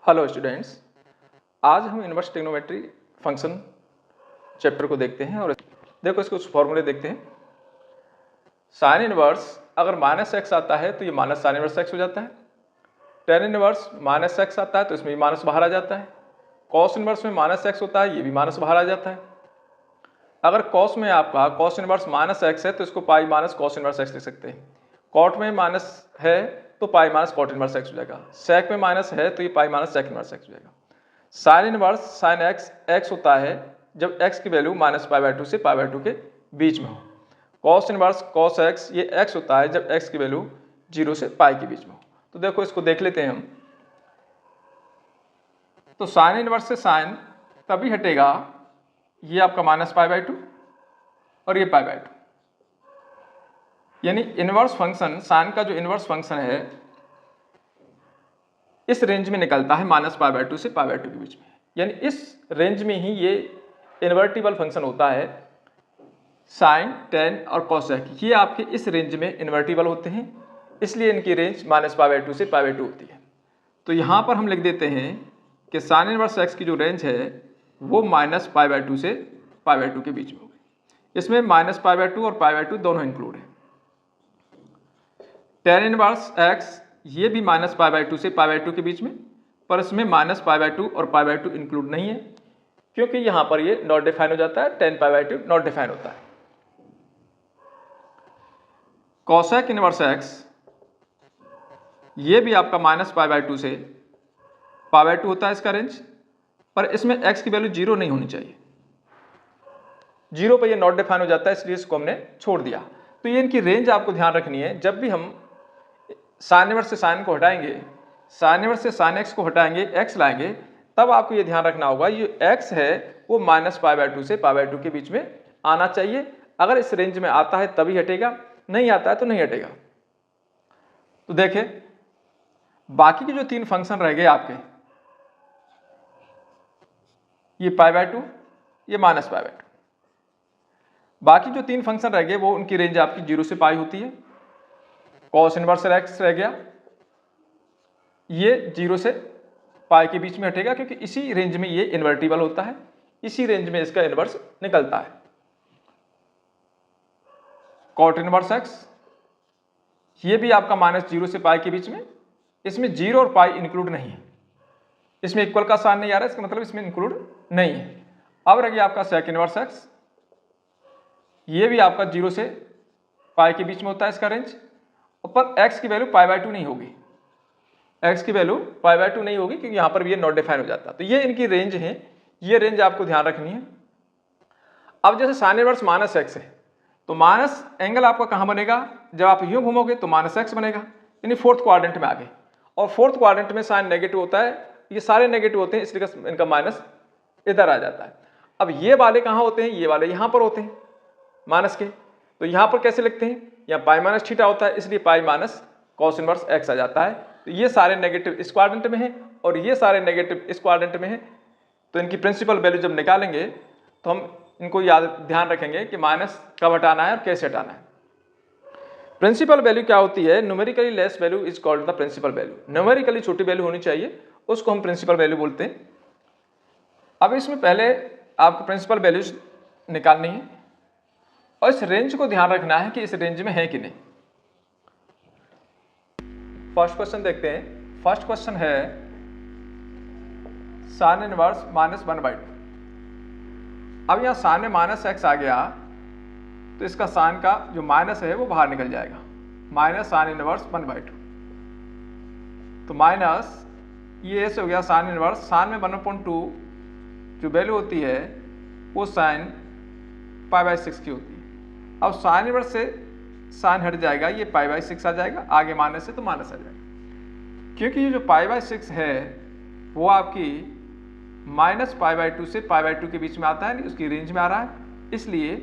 Hello students, आज हम inverse trigonometry function chapter को देखते हैं और देखो इसके कुछ फॉर्मूले देखते हैं। साइन इनवर्स अगर माइनस एक्स आता है तो ये माइनस साइन इनवर्स एक्स हो जाता है। टेन इनवर्स माइनस एक्स आता है तो इसमें भी माइनस बाहर आ जाता है। कॉस इनवर्स में माइनस एक्स होता है, ये भी माइनस बाहर आ जाता है। अगर कॉस में आपका कॉस इनवर्स माइनस एक्स है तो इसको pi minus cos inverse x लिख सकते हैं। कॉट में माइनस है तो pi minus cot inverse x हो जाएगा। सेक में माइनस है तो ये pi minus sec inverse x हो जाएगा। Sine inverse sine x x होता है जब एक्स की value minus pi by two से पाई बाई टू के बीच में हो। कॉस इनवर्स कॉस एक्स ये एक्स होता है जब एक्स की वैल्यू 0 से पाई के बीच में हो। तो देखो इसको देख लेते हैं हम। तो साइन इनवर्स से साइन तभी हटेगा, ये आपका माइनस पाई बाई टू और ये पाई बाई टू, यानी इनवर्स फंक्शन साइन का जो इनवर्स फंक्शन है इस रेंज में निकलता है माइनस पाई बाई टू से पाई बाई टू के बीच में, यानी इस रेंज में ही ये इन्वर्टिबल फंक्शन होता है। साइन टेन और कोसेक ये आपके इस रेंज में इन्वर्टिबल होते हैं, इसलिए इनकी range minus pi by two से पाई बाई टू होती है। तो यहाँ पर हम लिख देते हैं कि साइन इनवर्स एक्स की जो रेंज है वो माइनस पाई बाई टू से पाई बाई टू के बीच में होगी। इसमें माइनस पाई बाई टू और पाई बाई टू दोनों इंक्लूड है। टेन इनवर्स एक्स ये भी माइनस पाई बाई टू से पाई बाई टू के बीच में, पर इसमें माइनस पाई बाई टू और पाई बाई टू इंक्लूड नहीं है क्योंकि यहाँ पर ये नॉट डिफाइन हो जाता है। Ten pi by to not define होता है। कोसेक इनवर्स एक्स ये भी आपका माइनस पाई बाई टू से पाई बाई टू होता है इसका रेंज, पर इसमें एक्स की वैल्यू 0 नहीं होनी चाहिए। 0 पर ये नॉट डिफाइन हो जाता है, इसलिए इसको हमने छोड़ दिया। तो ये इनकी रेंज आपको ध्यान रखनी है। जब भी हम साइन इनवर्स से साइन को हटाएंगे, साइन इनवर्स से साइन एक्स को हटाएंगे, एक्स लाएंगे, तब आपको ये ध्यान रखना होगा ये एक्स है वो माइनस पाई बाई टू से पाई बाई टू के बीच में आना चाहिए। अगर इस रेंज में आता है तभी हटेगा, नहीं आता है तो नहीं हटेगा। तो देखें बाकी के जो 3 फंक्शन रह गए आपके, ये पाई बाई टू, ये माइनस पाई बाई टू, बाकी जो 3 फंक्शन रह गए वो उनकी रेंज आपकी 0 से पाई होती है। कॉस इनवर्स एक्स रह गया, ये 0 से पाई के बीच में हटेगा क्योंकि इसी रेंज में ये इन्वर्टिबल होता है, इसी रेंज में इसका इनवर्स निकलता है। कॉट इनवर्स एक्स ये भी आपका माइनस 0 से पाई के बीच में, इसमें 0 और पाई इंक्लूड नहीं है, इसमें इक्वल का साइन नहीं आ रहा है, इसका मतलब इसमें इंक्लूड नहीं है। अब रह गया आपका सेक इनवर्स एक्स, ये भी आपका 0 से पाई के बीच में होता है इसका रेंज, पर एक्स की वैल्यू पाई बाई टू नहीं होगी, एक्स की वैल्यू पाई बाई टू नहीं होगी क्योंकि यहाँ पर भी ये नॉट डिफाइन हो जाता है। तो ये इनकी रेंज है, ये रेंज आपको ध्यान रखनी है। अब जैसे साइन इनवर्स माइनस एक्स है तो माइनस एंगल आपका कहाँ बनेगा, जब आप यूँ घूमोगे तो माइनस एक्स बनेगा, यानी फोर्थ क्वाड्रेंट में आ गए। और फोर्थ क्वाड्रेंट में साइन नेगेटिव होता है, ये सारे नेगेटिव होते हैं, इसलिए इनका माइनस इधर आ जाता है। अब ये वाले कहाँ होते हैं, ये वाले यहाँ पर होते हैं माइनस के, तो यहाँ पर कैसे लिखते हैं, यहाँ पाई माइनस थीटा होता है, इसलिए pi minus cos inverse x आ जाता है। तो ये सारे नेगेटिव इस क्वाड्रेंट में है और ये सारे नेगेटिव इस क्वाड्रेंट में है। तो इनकी प्रिंसिपल वैल्यू जब निकालेंगे तो हम इनको ध्यान रखेंगे कि माइनस कब हटाना है और कैसे हटाना है। प्रिंसिपल वैल्यू क्या होती है, numerically less value is called the principal value. Numerically छोटी वैल्यू होनी चाहिए, उसको हम प्रिंसिपल वैल्यू बोलते हैं। अब इसमें पहले आपको प्रिंसिपल वैल्यूज निकालनी है और इस रेंज को ध्यान रखना है कि इस रेंज में है कि नहीं। फर्स्ट क्वेश्चन देखते हैं। फर्स्ट क्वेश्चन है साइन इनवर्स माइनस 1/2। अब यहाँ साइन में माइनस एक्स आ गया तो इसका साइन का जो माइनस है वो बाहर निकल जाएगा, माइनस साइन इनवर्स 1/2। तो माइनस ये ऐसे हो गया साइन इनवर्स, साइन में 1/2 जो वैल्यू होती है वो साइन पाई बाई 6 की होती है। अब साइन इनवर्स से साइन हट जाएगा, ये पाई बाई 6 आ जाएगा, आगे माइनस है तो माइनस आ जाएगा। क्योंकि ये जो पाई बाई 6 है वो आपकी माइनस पाई बाई 2 से पाई बाई 2 के बीच में आता है, नहीं उसकी रेंज में आ रहा है, इसलिए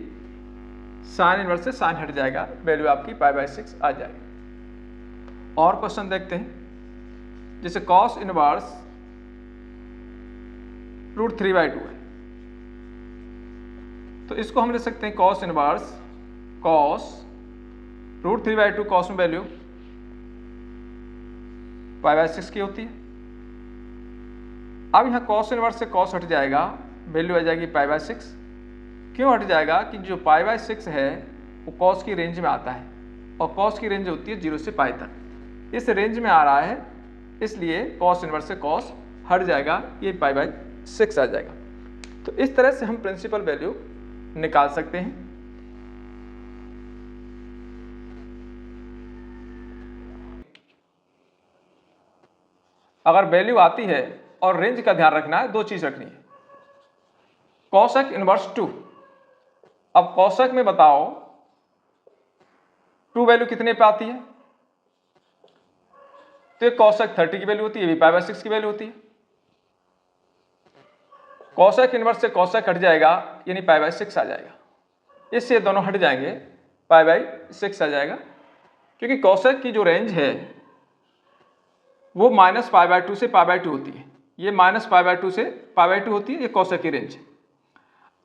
साइन इनवर्स से साइन हट जाएगा, वैल्यू आपकी पाई बाई 6 आ जाएगी। और क्वेश्चन देखते हैं। जैसे कॉस इनवर्स √3/2 है तो इसको हम ले सकते हैं कॉस इनवर्स कॉस √3/2 कॉस में वैल्यू पाई बाई 6 की होती है। अब यहाँ कॉस इनवर्स से कॉस हट जाएगा, वैल्यू आ जाएगी π/6। क्यों हट जाएगा कि जो π/6 है वो कॉस की रेंज में आता है और कॉस की रेंज होती है 0 से π तक, इस रेंज में आ रहा है, इसलिए कॉस इनवर्स से कॉस हट जाएगा, ये π/6 आ जाएगा। तो इस तरह से हम प्रिंसिपल वैल्यू निकाल सकते हैं। अगर वैल्यू आती है और रेंज का ध्यान रखना है, दो चीज रखनी है, कॉसेक इनवर्स 2। अब कॉसेक में बताओ 2 वैल्यू कितने पे आती है, तो ये कॉसेक 30 की वैल्यू होती है, ये भी π/6 की वैल्यू होती है। कॉसेक इनवर्स से कॉसेक हट जाएगा, यानी π/6 आ जाएगा, इससे दोनों हट जाएंगे, π/6 आ जाएगा, क्योंकि कॉसेक की जो रेंज है वो -π/2 से π/2 होती है, ये -π/2 से π/2 होती है, ये कॉसेक की रेंज है।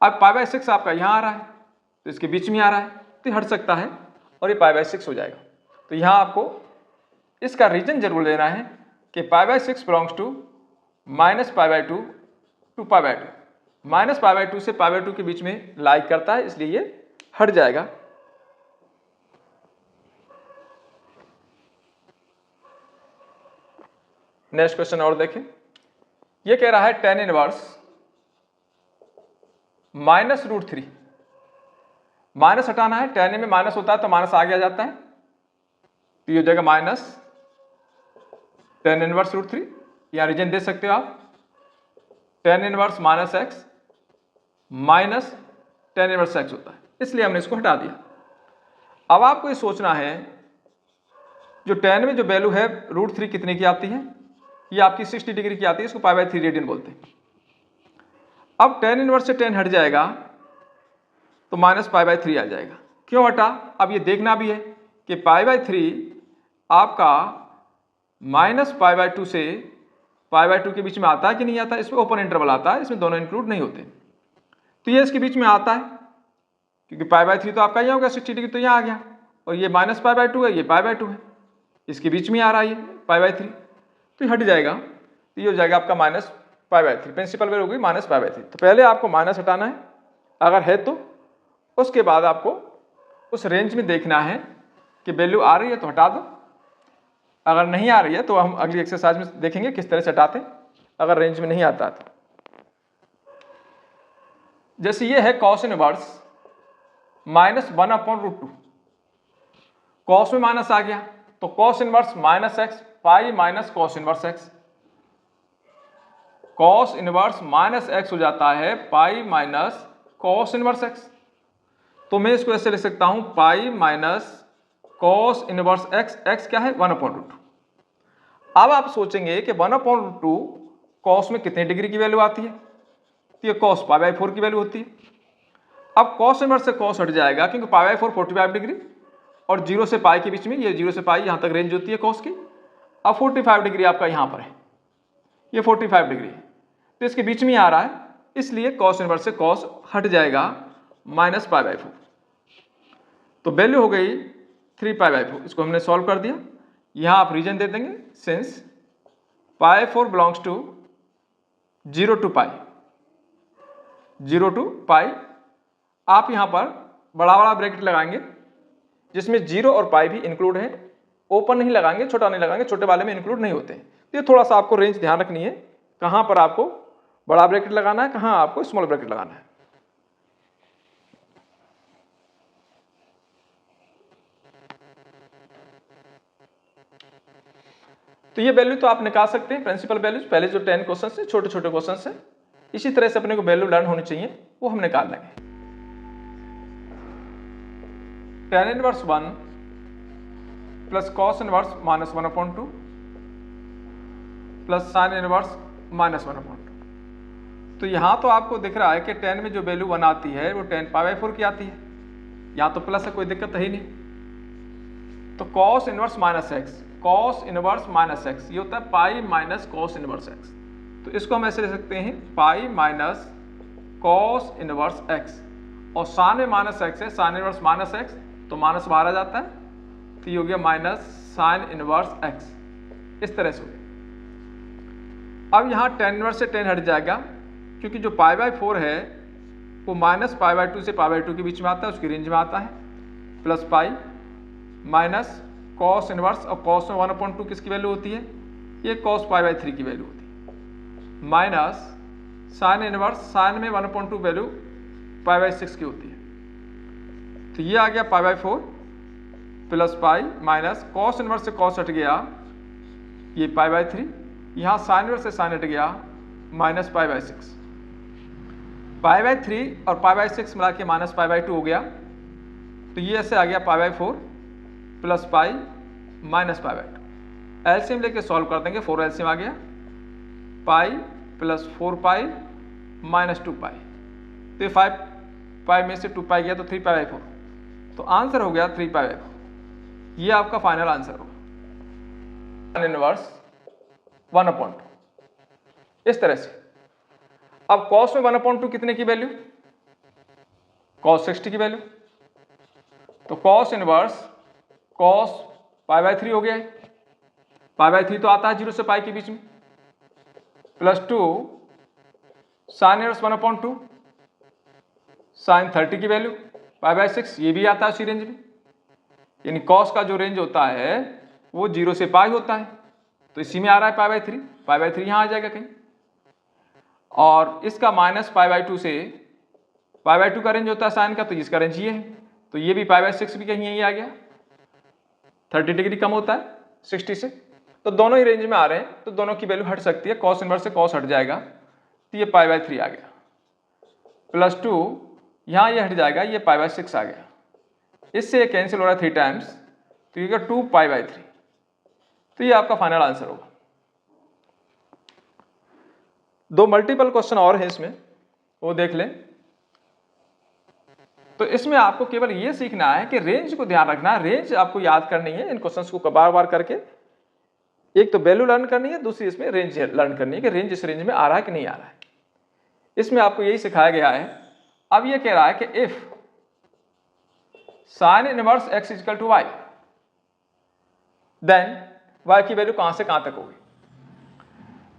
अब π/6 आपका यहाँ आ रहा है, तो इसके बीच में आ रहा है, तो हट सकता है और ये π/6 हो जाएगा। तो यहाँ आपको इसका रीजन जरूर लेना है कि π/6 बिलोंग्स टू -π/2 टू π/2, -π/2 से π/2 के बीच में लाइक करता है, इसलिए ये हट जाएगा। नेक्स्ट क्वेश्चन और देखें, ये कह रहा है tan इनवर्स -√3, माइनस हटाना है, tan में माइनस होता है तो माइनस आगे आ जाता है, तो ये हो जाएगा -tan इनवर्स √3। यहाँ रीजन दे सकते हो आप, tan inverse -x minus tan inverse x होता है, इसलिए हमने इसको हटा दिया। अब आपको ये सोचना है जो tan में जो वैल्यू है √3 कितने की आती है, ये आपकी 60 डिग्री की आती है, इसको π/3 रेडियन बोलते हैं। अब tan इनवर्स से tan हट जाएगा तो -π/3 आ जाएगा। क्यों हटा, अब ये देखना भी है कि π/3 आपका -π/2 से π/2 के बीच में आता है कि नहीं आता, इसमें ओपन इंटरवल आता है, इसमें दोनों इंक्लूड नहीं होते, तो ये इसके बीच में आता है, क्योंकि π/3 तो आपका यहाँ होगा 60 डिग्री, तो यहाँ आ गया, और ये -π/2 है, ये π/2 है, इसके बीच में आ रहा है ये π/3, तो ये हट जाएगा, तो ये हो जाएगा आपका -π/3, प्रिंसिपल वैल्यू होगी -π/3। तो पहले आपको माइनस हटाना है, अगर है तो उसके बाद आपको उस रेंज में देखना है कि वैल्यू आ रही है तो हटा दो, अगर नहीं आ रही है तो हम अगली एक्सरसाइज में देखेंगे किस तरह से हटाते हैं, अगर रेंज में नहीं आता तो। जैसे ये है कॉस इनवर्स -1/√2, कॉस में माइनस आ गया तो कॉस इनवर्स -x पाई minus cos inverse x, cos inverse -x हो जाता है पाई माइनस कॉस इनवर्स x, तो मैं इसको ऐसे लिख सकता हूं पाई minus cos inverse x, x क्या है 1/√2। अब आप सोचेंगे कि 1/√2 कॉस में कितने डिग्री की वैल्यू आती है, तो ये कॉस π/4 की वैल्यू होती है। अब कॉस इनवर्स से कॉस हट जाएगा, क्योंकि π/4 45 डिग्री और 0 से पाई के बीच में, ये 0 से पाई यहाँ तक रेंज होती है कॉस की। अब 45 डिग्री आपका यहाँ पर है, ये 45 डिग्री है, तो इसके बीच में आ रहा है, इसलिए कॉस इनवर्स से कॉस हट जाएगा -π/4, तो वैल्यू हो गई 3π/4। इसको हमने सॉल्व कर दिया, यहाँ आप रीजन दे देंगे, since π/4 belongs to 0 to π, 0 to π, आप यहाँ पर बड़ा बड़ा ब्रैकेट लगाएंगे जिसमें 0 और π भी इंक्लूड है, ओपन नहीं लगाएंगे, छोटा नहीं लगाएंगे, छोटे वाले में इंक्लूड नहीं होते हैं। तो ये थोड़ा सा आपको रेंज ध्यान रखनी है, कहाँ पर आपको बड़ा ब्रैकेट लगाना है, कहाँ आपको स्मॉल ब्रैकेट लगाना है। तो ये वैल्यू तो आप निकाल सकते हैं, प्रिंसिपल वैल्यूज, पहले जो 10 क्वेश्चन है, छोटे छोटे क्वेश्चन है, इसी तरह से अपने को वैल्यू लर्न होनी चाहिए, वो हम निकाल लेंगे। tan inverse 1 plus cos inverse -1/2 plus sine inverse -1/2। तो यहाँ तो आपको दिख रहा है कि tan में जो वैल्यू 1 आती है वो tan π/4 की आती है, यहाँ तो प्लस है, कोई दिक्कत है ही नहीं। तो cos inverse -x, cos inverse -x ये होता है पाई माइनस कॉस इनवर्स x, तो इसको हम ऐसे ले सकते हैं पाई माइनस कॉस इनवर्स x, और साइन में -x है, साइन इनवर्स -x, तो माइनस बाहर आ जाता है, तो ये हो गया माइनस साइन इनवर्स x, इस तरह से हो गया। अब यहाँ tan इनवर्स से tan हट जाएगा, क्योंकि जो π/4 है वो -π/2 से π/2 के बीच में आता है, उसकी रेंज में आता है, plus pi minus cos inverse, और cos में 1/2 किसकी वैल्यू होती है, ये cos π/3 की वैल्यू होती है, माइनस साइन इनवर्स, साइन में 1/2 वैल्यू π/6 की होती है। तो ये आ गया π/4 plus pi minus cos inverse से cos हट गया, ये π/3, यहाँ साइन इनवर्स से साइन हट गया, माइनस π/6, π/3 और π/6 मिला के माइनस π/2 हो गया। तो ये ऐसे आ गया π/4 प्लस पाई माइनस π/2। एलसीएम लेके सॉल्व कर देंगे, 4 एलसीएम आ गया, पाई प्लस 4 पाई माइनस 2 पाई, तो ये 5 पाई में से 2 पाई गया तो 3 π/4, तो आंसर हो गया 3 π/4। ये आपका फाइनल आंसर होगा, इनवर्स 1/2 इस तरह से। अब cos में 1/2 कितने की वैल्यू, cos 60 की वैल्यू, तो cos इनवर्स cos π/3 हो गया है, π/3 तो आता है 0 से पाई के बीच में, प्लस 2 साइन इनवर्स 1/2 साइन 30 की वैल्यू π/6, ये भी आता है उसी रेंज में, यानी cos का जो रेंज होता है वो 0 से पाई होता है, तो इसी में आ रहा है π/3, π/3 यहाँ आ जाएगा कहीं, और इसका माइनस π/2 से, π/2 का रेंज होता है साइन का, तो इसका रेंज ये है, तो ये भी π/6 भी कहीं यही आ गया, 30 डिग्री कम होता है 60 से, तो दोनों ही रेंज में आ रहे हैं, तो दोनों की वैल्यू हट सकती है, cos इनवर्स से cos हट जाएगा, तो ये π/3 आ गया, प्लस 2 यहाँ ये हट जाएगा, ये π/6 आ गया, इससे ये कैंसिल हो रहा है 3 टाइम्स, तो ये 2 π/3, तो ये आपका फाइनल आंसर होगा। दो मल्टीपल क्वेश्चन और है इसमें, वो देख लें। तो इसमें आपको केवल ये सीखना है कि रेंज को ध्यान रखना है, रेंज आपको याद करनी है, इन क्वेश्चंस को बार बार करके, एक तो वैल्यू लर्न करनी है, दूसरी इसमें रेंज लर्न करनी है कि रेंज इस रेंज में आ रहा है कि नहीं आ रहा है, इसमें आपको यही सिखाया गया है। अब ये कह रहा है कि if sine inverse x equal to y, then y की वैल्यू कहां से कहां तक होगी।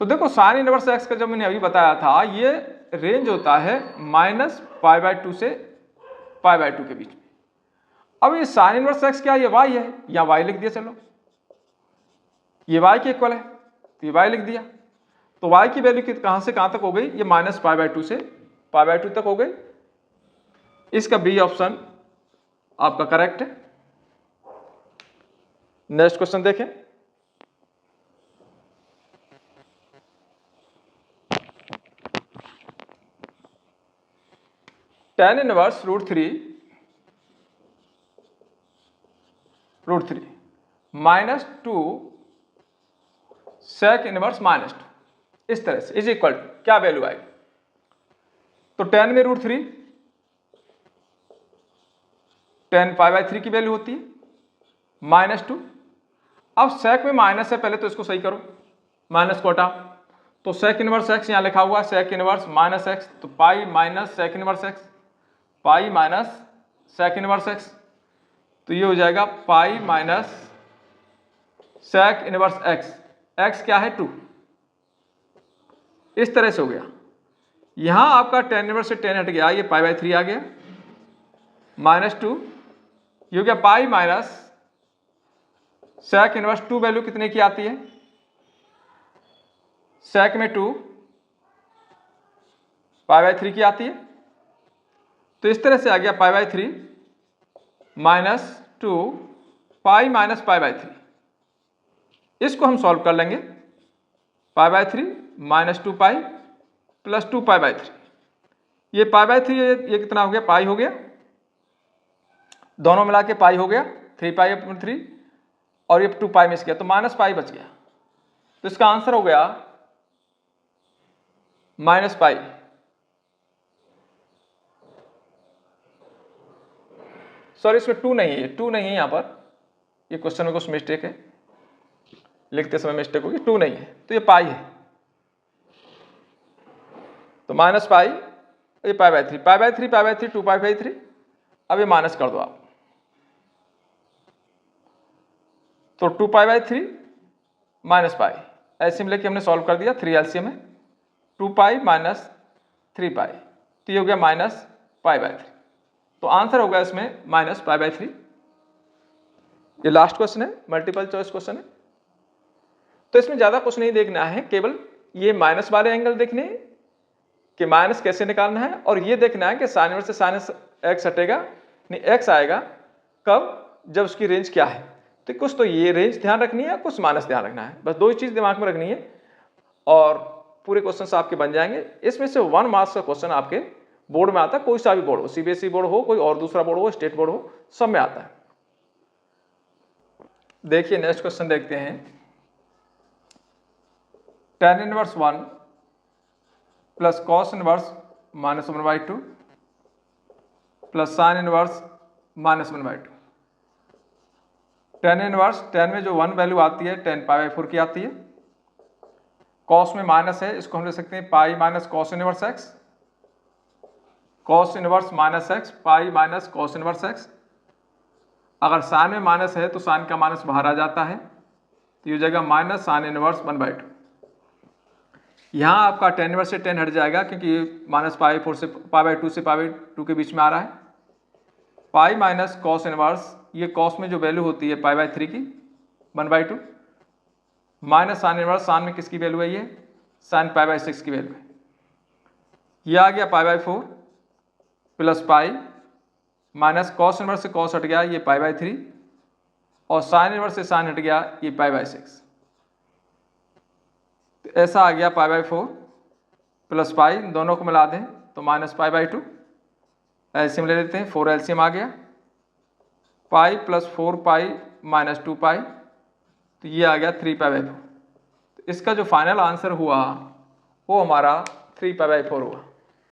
तो देखो साइन इनवर्स x का जब मैंने अभी बताया था, ये रेंज होता है -π/2 से π/2 के बीच में। अब ये साइन इनवर्स x क्या, ये y है, या y लिख दिया, चलो ये y के इक्वल है, तो ये y लिख दिया, तो y की वैल्यू कहां से कहां तक हो गई, ये -π/2 से π/2 तक हो गई। इसका बी ऑप्शन आपका करेक्ट है। नेक्स्ट क्वेश्चन देखें, tan इनवर्स √3 -2 sec इनवर्स -2, इस तरह से इज इक्वल टू क्या वैल्यू आएगी। तो tan में √3, tan π/3 की वैल्यू होती है -2। अब sec में माइनस है, पहले तो इसको सही करो, माइनस को हटाओ, तो sec इनवर्स x यहाँ लिखा हुआ है, sec इनवर्स -x, तो pi minus sec inverse x, pi minus sec inverse x, तो ये हो जाएगा pi minus sec inverse x, x क्या है 2, इस तरह से हो गया। यहां आपका tan इनवर्स से tan हट गया, ये π/3 आ गया, -2, ये हो गया pi minus sec inverse 2, value कितने की आती है, sec में 2 π/3 की आती है, तो इस तरह से आ गया π/3 -2 पाई माइनस π/3। इसको हम सॉल्व कर लेंगे, π/3 -2 पाई प्लस 2 π/3, ये π/3 ये कितना हो गया, पाई हो गया, दोनों मिला के पाई हो गया, 3 π/3, और ये 2 पाई मिस गया, तो माइनस पाई बच गया, तो इसका आंसर हो गया -पाई। सॉरी, इसमें 2 नहीं है, 2 नहीं है यहाँ पर, ये क्वेश्चन में कुछ मिस्टेक है, लिखते समय मिस्टेक होगी, 2 नहीं है, तो ये पाई है, तो -पाई, ये π/3, π/3 2 π/3, अब ये माइनस कर दो आप, तो 2 π/3 -पाई, एलसीएम लेके हमने सॉल्व कर दिया, 3 एलसीएम है, 2 पाई माइनस 3 पाई, तो ये हो गया माइनस पाई बाय 3। तो आंसर होगा इसमें माइनस पाई बाय 3। ये लास्ट क्वेश्चन है, मल्टीपल चॉइस क्वेश्चन है। तो इसमें ज़्यादा कुछ नहीं देखना है, केवल ये माइनस वाले एंगल देखने हैं कि माइनस कैसे निकालना है, और ये देखना है कि साइन इनवर्स से साइनस एक्स हटेगा, नहीं एक्स आएगा कब, जब उसकी रेंज क्या है। तो कुछ तो ये रेंज ध्यान रखनी है, कुछ माइनस ध्यान रखना है, बस दो ही चीज़ दिमाग में रखनी है और पूरे क्वेश्चन आपके बन जाएंगे। इसमें से 1 मार्क्स का क्वेश्चन आपके बोर्ड में आता है, कोई सा भी बोर्ड हो, सीबीएसई बोर्ड हो, कोई और दूसरा बोर्ड हो, स्टेट बोर्ड हो, सब में आता है। देखिए नेक्स्ट क्वेश्चन देखते हैं। tan inverse 1 plus cos inverse minus 1/2 plus sine inverse minus 1/2। tan inverse, tan में जो 1 वैल्यू आती है tan π/4 की आती है, कॉस में माइनस है, इसको हम ले सकते हैं पाई minus cos inverse x, cos inverse minus x, पाई माइनस कॉस इनवर्स एक्स। अगर साइन में माइनस है तो साइन का माइनस बाहर आ जाता है, तो ये जगह माइनस साइन इनवर्स 1/2। यहाँ आपका tan इनवर्स से tan हट जाएगा, क्योंकि माइनस π/4 से π/2 से π/2 के बीच में आ रहा है। पाई माइनस कॉस इनवर्स, ये कॉस में जो वैल्यू होती है π/3 की 1/2, माइनस साइन इनवर्स, साइन में किसकी वैल्यू है, ये साइन π/6 की वैल्यू है। ये आ गया π/4 plus pi minus cos inverse से कॉस हट गया, ये π/3, और साइन इनवर्स से साइन हट गया, ये π/6। तो ऐसा आ गया π/4 प्लस पाई, दोनों को मिला दें तो माइनस π/2। एलसीएम ले लेते हैं, 4 एलसीएम आ गया, पाई प्लस 4 पाई माइनस 2 पाई, तो ये आ गया 3π/4। तो इसका जो फाइनल आंसर हुआ वो हमारा 3π/4 हुआ।